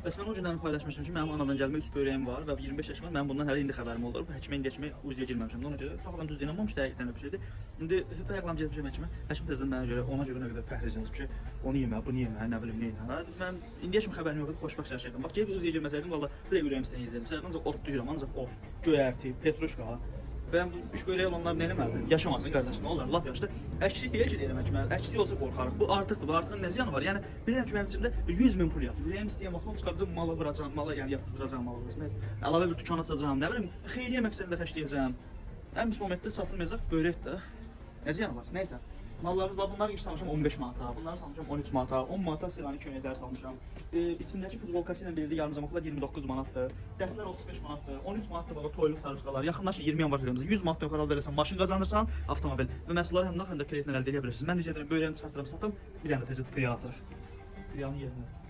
Bəs mən o günləri paylaşmışım ki, mənim anadan gəlmə 3 böyrəyim var və 25 yaşım var. Mənim bundan hələ indi xəbərim olur. Bu həkimə indiyə uziyə girməmişəm. Ona görə çox adam düz inanmamış, dəqiqdən bir şeydir. İndi ayaqlam getmişəm həkimə. Həkim təzədən mənə görə, ona görə nə qədər pəhriz yazıb ki, onu yemə, bunu yemə, nə bilim, nə yemə. Mən indiyə kimi xəbərim yox idi, xoşbəxt yaşayırdım. Bax, gəlib uziyə girməsəydim, valla bir də ürəyim istəyən yeyəcəkdim. Məsələn, ancaq ot duyuram, ancaq ot, göyərti, petruşka. Ben bu üç böyrək olanlar nə eləməlidir? Yaşamasın qardaşım, ne olur, lap yaxşıdır. Əksik deyək ki, deyirəm həkimə, əksik olsa qorxarıq. Bu artıqdır, bu artıqın nə ziyanı var? Yəni bilirəm ki, mənim içimdə 100.000 pul yatır. Ürəyim istəyən vaxt onu çıxaracağam, malı vuracağam, malı yəni yatızdıracağam malı. Əlavə bir dükan açacağam, nə bilim, xeyriyyə məqsədində xərcləyəcəm. Ən pis momentdə satılmayacaq böyrək də. Nə ziyanı var? Nəysə. Malları var, bunları salmışam 15 manata, bunları salmışam 13 manata, 10 manata silahını köynəklər salmışam. İçindəki futbolkası ilə birlikdə yarımzamaklar 29 manatdır, dərslər 35 manatdır, 13 manatdır baba toyluq sarışqalar, yaxınlaşın 20 yanvar filmimizə 100 manat yoxaral verəsən, maşın qazanırsan, avtomobil və məhsulları həm də kreditlə əldə edə bilirsiniz. Mən necə deyirəm, böyrəyimi çıxartıram, satım, bir dənə də təcə filial açırıq. Filialın yerinə.